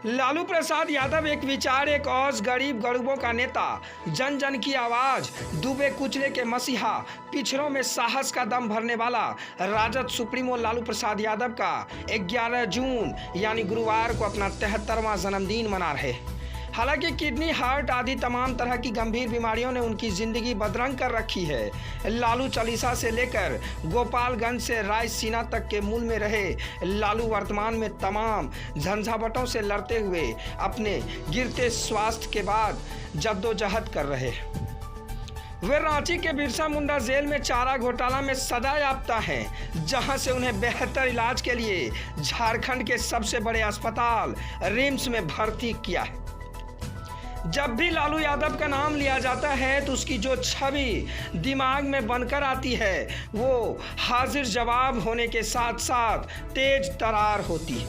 लालू प्रसाद यादव एक विचार, एक औज, गरीबों का नेता, जन जन की आवाज, डूबे कुचले के मसीहा, पिछड़ों में साहस का दम भरने वाला राजद सुप्रीमो लालू प्रसाद यादव का 11 जून यानी गुरुवार को अपना 73वां जन्मदिन मना रहे। हालांकि किडनी, हार्ट आदि तमाम तरह की गंभीर बीमारियों ने उनकी जिंदगी बदरंग कर रखी है। लालू चालीसा से लेकर गोपालगंज से रायसीना तक के मूल में रहे लालू वर्तमान में तमाम झंझावटों से लड़ते हुए अपने गिरते स्वास्थ्य के बाद जद्दोजहद कर रहे। वे रांची के बिरसा मुंडा जेल में चारा घोटाला में सजा याफ्ता हैं, जहां से उन्हें बेहतर इलाज के लिए झारखंड के सबसे बड़े अस्पताल रिम्स में भर्ती किया है। जब भी लालू यादव का नाम लिया जाता है तो उसकी जो छवि दिमाग में बनकर आती है वो हाजिर जवाब होने के साथ साथ तेज तरार होती है।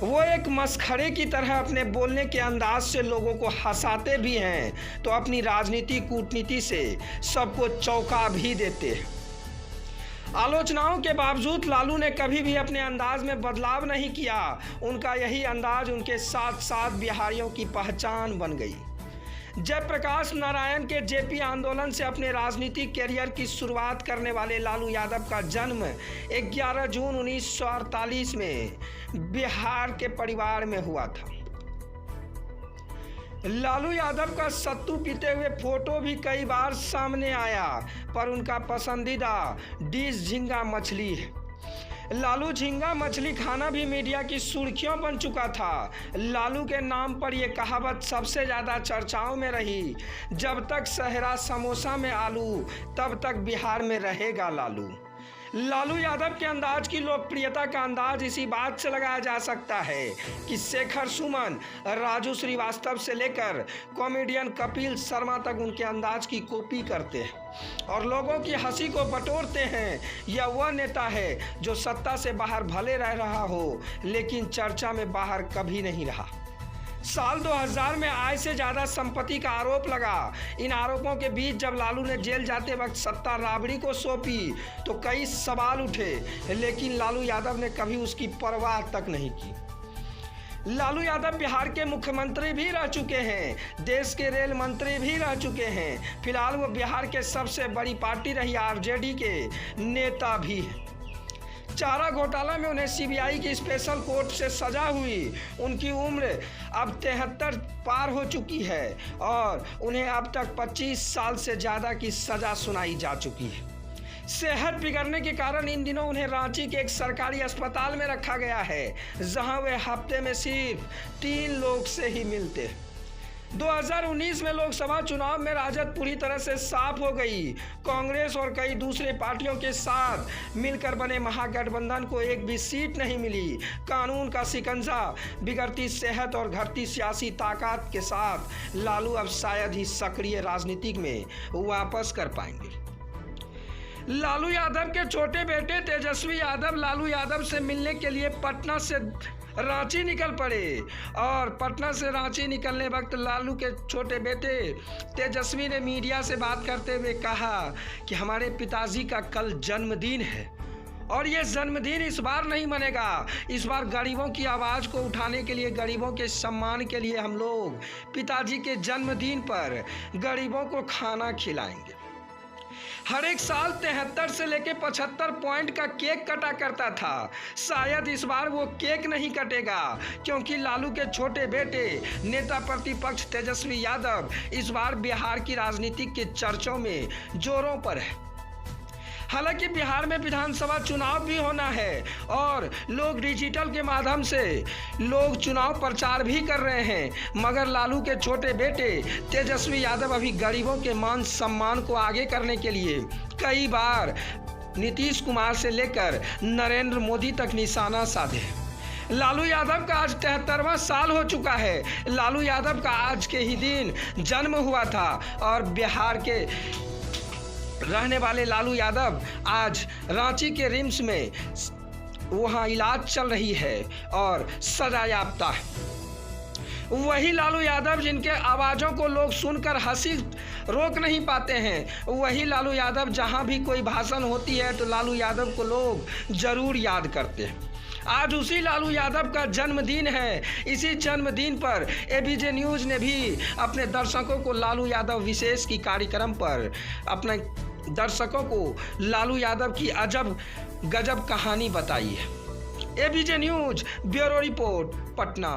वो एक मसखरे की तरह अपने बोलने के अंदाज से लोगों को हंसाते भी हैं तो अपनी राजनीति कूटनीति से सबको चौंका भी देते हैं। आलोचनाओं के बावजूद लालू ने कभी भी अपने अंदाज में बदलाव नहीं किया। उनका यही अंदाज उनके साथ साथ बिहारियों की पहचान बन गई। जयप्रकाश नारायण के जेपी आंदोलन से अपने राजनीतिक कैरियर की शुरुआत करने वाले लालू यादव का जन्म 11 जून 1948 में बिहार के परिवार में हुआ था। लालू यादव का सत्तू पीते हुए फोटो भी कई बार सामने आया, पर उनका पसंदीदा डिश झींगा मछली है। लालू झींगा मछली खाना भी मीडिया की सुर्खियों बन चुका था। लालू के नाम पर यह कहावत सबसे ज़्यादा चर्चाओं में रही, जब तक सहरा समोसा में आलू तब तक बिहार में रहेगा लालू। लालू यादव के अंदाज की लोकप्रियता का अंदाज इसी बात से लगाया जा सकता है कि शेखर सुमन, राजू श्रीवास्तव से लेकर कॉमेडियन कपिल शर्मा तक उनके अंदाज की कॉपी करते हैं और लोगों की हंसी को बटोरते हैं। यह वह नेता है जो सत्ता से बाहर भले रह रहा हो लेकिन चर्चा में बाहर कभी नहीं रहा। साल 2000 में आय से ज़्यादा संपत्ति का आरोप लगा। इन आरोपों के बीच जब लालू ने जेल जाते वक्त सत्ता राबड़ी को सौंपी तो कई सवाल उठे, लेकिन लालू यादव ने कभी उसकी परवाह तक नहीं की। लालू यादव बिहार के मुख्यमंत्री भी रह चुके हैं, देश के रेल मंत्री भी रह चुके हैं। फिलहाल वो बिहार के सबसे बड़ी पार्टी रही आरजेडी के नेता भी हैं। चारा घोटाला में उन्हें सीबीआई की स्पेशल कोर्ट से सजा हुई। उनकी उम्र अब 73 पार हो चुकी है और उन्हें अब तक 25 साल से ज़्यादा की सज़ा सुनाई जा चुकी है। सेहत बिगड़ने के कारण इन दिनों उन्हें रांची के एक सरकारी अस्पताल में रखा गया है, जहां वे हफ्ते में सिर्फ 3 लोग से ही मिलते हैं। 2019 में लोकसभा चुनाव में राजद पूरी तरह से साफ हो गई। कांग्रेस और कई दूसरे पार्टियों के साथ मिलकर बने महागठबंधन को एक भी सीट नहीं मिली। कानून का शिकंजा, बिगड़ती सेहत और घटती सियासी ताकत के साथ लालू अब शायद ही सक्रिय राजनीति में वापस कर पाएंगे। लालू यादव के छोटे बेटे तेजस्वी यादव लालू यादव से मिलने के लिए पटना से रांची निकल पड़े और पटना से रांची निकलने वक्त लालू के छोटे बेटे तेजस्वी ने मीडिया से बात करते हुए कहा कि हमारे पिताजी का कल जन्मदिन है और ये जन्मदिन इस बार नहीं मनेगा। इस बार गरीबों की आवाज़ को उठाने के लिए, गरीबों के सम्मान के लिए हम लोग पिताजी के जन्मदिन पर गरीबों को खाना खिलाएंगे। हर एक साल 73 से लेकर 75 पॉइंट का केक कटा करता था। शायद इस बार वो केक नहीं कटेगा, क्योंकि लालू के छोटे बेटे नेता प्रतिपक्ष तेजस्वी यादव इस बार बिहार की राजनीति के चर्चों में जोरों पर है। हालांकि बिहार में विधानसभा चुनाव भी होना है और लोग डिजिटल के माध्यम से लोग चुनाव प्रचार भी कर रहे हैं, मगर लालू के छोटे बेटे तेजस्वी यादव अभी गरीबों के मान सम्मान को आगे करने के लिए कई बार नीतीश कुमार से लेकर नरेंद्र मोदी तक निशाना साधे। लालू यादव का आज 73वां साल हो चुका है। लालू यादव का आज के ही दिन जन्म हुआ था और बिहार के रहने वाले लालू यादव आज रांची के रिम्स में वहां इलाज चल रही है और सजा याफ्ता है। वही लालू यादव जिनके आवाज़ों को लोग सुनकर हंसी रोक नहीं पाते हैं, वही लालू यादव जहां भी कोई भाषण होती है तो लालू यादव को लोग ज़रूर याद करते हैं। आज उसी लालू यादव का जन्मदिन है। इसी जन्मदिन पर एबीजे न्यूज़ ने भी अपने दर्शकों को लालू यादव विशेष की कार्यक्रम पर अपने दर्शकों को लालू यादव की अजब गजब कहानी बताई है। ABJ news bureau report, Patna.